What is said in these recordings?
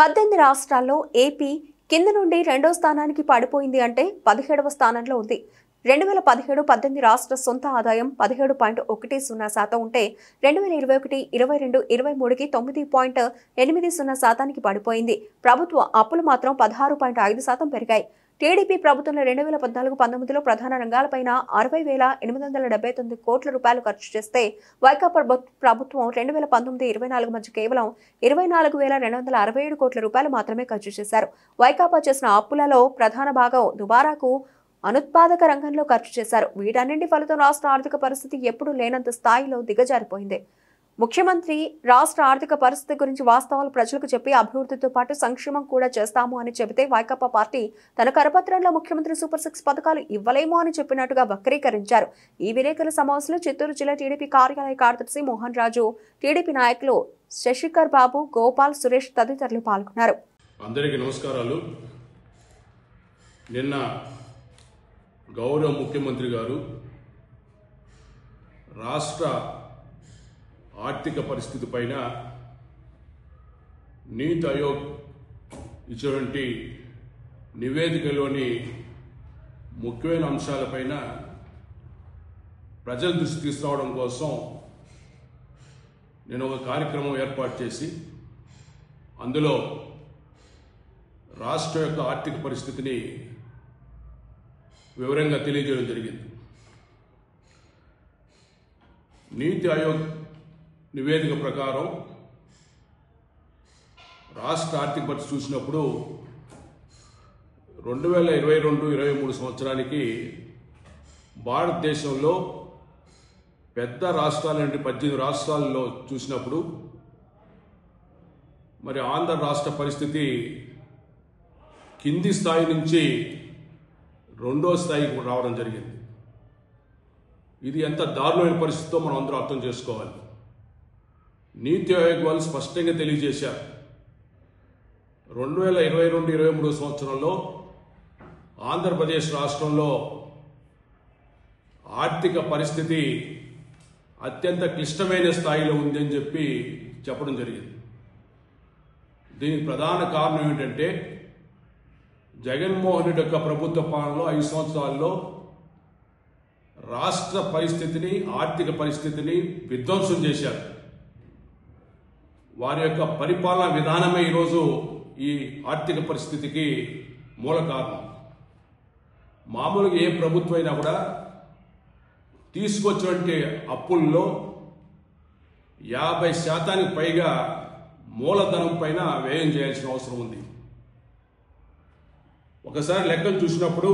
18 రాష్ట్రాల్లో ఏపీ కింద నుండి రెండో స్థానానికి పడిపోయింది అంటే 17వ స్థానంలో ఉంది. 2017-18 రాష్ట్ర సొంత ఆదాయం 17.10% ఉంటే 2021-22-23కి 9.80% పడిపోయింది. ప్రభుత్వ అప్పులు మాత్రం 16.5% పెరిగాయి. టీడీపీ ప్రభుత్వంలో 2014-19లో ప్రధాన రంగాలపైన 60,879 కోట్ల రూపాయలు ఖర్చు చేస్తే వైకాపా ప్రభుత్వం 2019-24 మధ్య కేవలం 24,267 కోట్ల రూపాయలు మాత్రమే ఖర్చు చేశారు. వైకాపా చేసిన అప్పులలో ప్రధాన భాగం దుబారాకు, అనుత్పాదక రంగంలో ఖర్చు చేశారు. వీటన్నింటి ఫలితం రాష్ట్ర ఆర్థిక పరిస్థితి ఎప్పుడూ లేనంత స్థాయిలో దిగజారిపోయింది. ముఖ్యమంత్రి రాష్ట్ర ఆర్థిక పరిస్థితి గురించి వాస్తవాలు ప్రజలకు చెప్పి అభివృద్ధితో పాటు సంక్షేమం కూడా చేస్తాము అని చెబితే వైకాపా పార్టీ తన కరపత్రంలో ముఖ్యమంత్రి సూపర్ 6 పథకాలు ఇవ్వలేమో అని చెప్పినట్టుగా వక్రీకరించారు. ఈ విలేకరుల సమావేశంలో చిత్తూరు జిల్లా టీడీపీ కార్యాలయ కార్యదర్శి మోహన్ రాజు, టీడీపీ నాయకులు శశికర్ బాబు, గోపాల్, సురేష్ తదితరులు పాల్గొన్నారు. అందరికీ నమస్కారాలు. నిన్న గౌరవ ముఖ్యమంత్రి గారు రాష్ట్ర ఆర్థిక పరిస్థితి పైన నీతి ఆయోగ్ ఇచ్చినటువంటి నివేదికలోని ముఖ్యమైన అంశాలపైన ప్రజల దృష్టి తీసుకురావడం కోసం నేను ఒక కార్యక్రమం ఏర్పాటు చేసి అందులో రాష్ట్ర యొక్క ఆర్థిక పరిస్థితిని వివరంగా తెలియజేయడం జరిగింది. నీతి ఆయోగ్ నివేదిక ప్రకారం రాష్ట్ర ఆర్థిక పరిస్థితి చూసినప్పుడు 2022-23 సంవత్సరానికి భారతదేశంలో పెద్ద రాష్ట్రాలంటే 18 రాష్ట్రాల్లో చూసినప్పుడు మరి ఆంధ్ర రాష్ట్ర పరిస్థితి కింది స్థాయి నుంచి రెండో స్థాయికి రావడం జరిగింది. ఇది ఎంత దారుణమైన పరిస్థితితో మనం అందరూ అర్థం చేసుకోవాలి. నీతి ఆయోగ్ వాళ్ళు స్పష్టంగా తెలియజేశారు. 2022-23 సంవత్సరంలో ఆంధ్రప్రదేశ్ రాష్ట్రంలో ఆర్థిక పరిస్థితి అత్యంత క్లిష్టమైన స్థాయిలో ఉందని చెప్పడం జరిగింది. దీనికి ప్రధాన కారణం ఏమిటంటే జగన్మోహన్ రెడ్డి యొక్క ప్రభుత్వ పాలనలో 5 సంవత్సరాల్లో రాష్ట్ర పరిస్థితిని, ఆర్థిక పరిస్థితిని విధ్వంసం చేశారు. వారి యొక్క పరిపాలనా విధానమే ఈరోజు ఈ ఆర్థిక పరిస్థితికి మూల కారణం. మామూలుగా ఏ ప్రభుత్వం అయినా కూడా తీసుకొచ్చినటువంటి అప్పుల్లో 50% పైగా మూలధనం పైన వ్యయం చేయాల్సిన అవసరం ఉంది. ఒకసారి లెక్కలు చూసినప్పుడు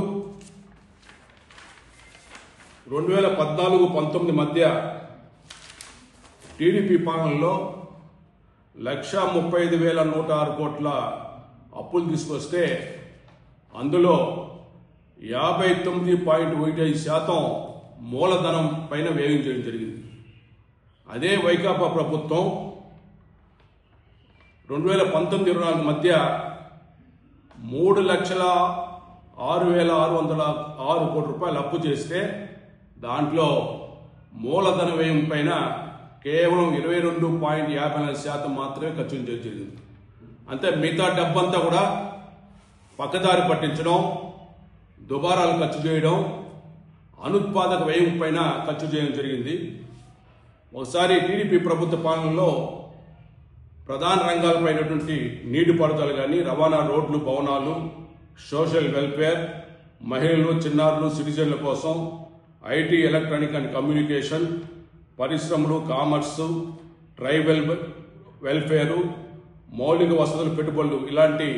2014-19 మధ్య టీడీపీ పాలనలో 135,106 కోట్ల అప్పులు తీసుకొస్తే అందులో 59.15% మూలధనం పైన వ్యయం చేయడం జరిగింది. అదే వైకాపా ప్రభుత్వం 2019-24 మధ్య 3,06,606 కోట్ల రూపాయలు అప్పు చేస్తే దాంట్లో మూలధన వ్యయం పైన కేవలం 22.54% మాత్రమే ఖర్చు జరిగింది. అంతే మిగతా డబ్బంతా కూడా పక్కదారి పట్టించడం, దుబారాలు ఖర్చు చేయడం, అనుత్పాదక వ్యయం పైన ఖర్చు చేయడం జరిగింది. ఒకసారి టీడీపీ ప్రభుత్వ పాలనలో ప్రధాన రంగాలపైనటువంటి నీటిపారుదల కానీ, రవాణా, రోడ్లు, భవనాలు, సోషల్ వెల్ఫేర్, మహిళలు, చిన్నారులు, సిటిజన్ల కోసం ఐటీ, ఎలక్ట్రానిక్ అండ్ కమ్యూనికేషన్, పరిశ్రమలు, కామర్సు, ట్రైబల్ వెల్ఫేరు, మౌలిక వసతులు, పెట్టుబడులు ఇలాంటి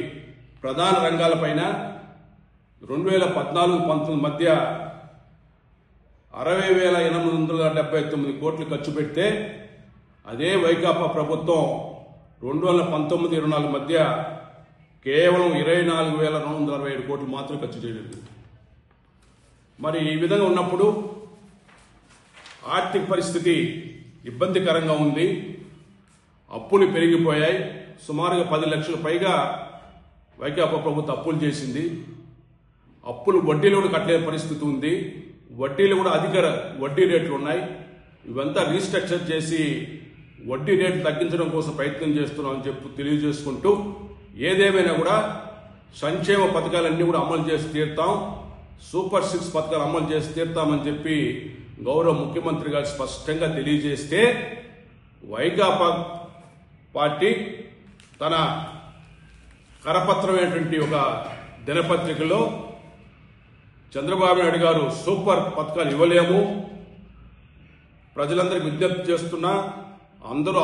ప్రధాన రంగాలపైన 2014-19 మధ్య 60,879 కోట్లు ఖర్చు పెడితే అదే వైకాపా ప్రభుత్వం 2019-24 మధ్య కేవలం 24,267 కోట్లు మాత్రం ఖర్చు చేయలేదు. మరి ఈ విధంగా ఉన్నప్పుడు ఆర్థిక పరిస్థితి ఇబ్బందికరంగా ఉంది. అప్పులు పెరిగిపోయాయి. సుమారుగా 10 లక్షల పైగా వైకాపా ప్రభుత్వం అప్పులు చేసింది. అప్పులు వడ్డీలు కూడా కట్టలేని పరిస్థితి ఉంది. వడ్డీలు కూడా అధిక వడ్డీ రేట్లు ఉన్నాయి. ఇవంతా రీస్ట్రక్చర్ చేసి వడ్డీ రేట్లు తగ్గించడం కోసం ప్రయత్నం చేస్తున్నామని తెలియజేసుకుంటూ ఏదేమైనా కూడా సంక్షేమ పథకాలన్నీ కూడా అమలు చేసి తీరుతాం, సూపర్ 6 పథకాలు అమలు చేసి తీరుతామని చెప్పి గౌరవ ముఖ్యమంత్రి గారు స్పష్టంగా తెలియజేస్తే వైకాపా పార్టీ తన కరపత్రమైనటువంటి ఒక దినపత్రికలో చంద్రబాబు నాయుడు గారు సూపర్ పథకాలు ఇవ్వలేము, ప్రజలందరికీ విజ్ఞప్తి చేస్తున్నా అందరూ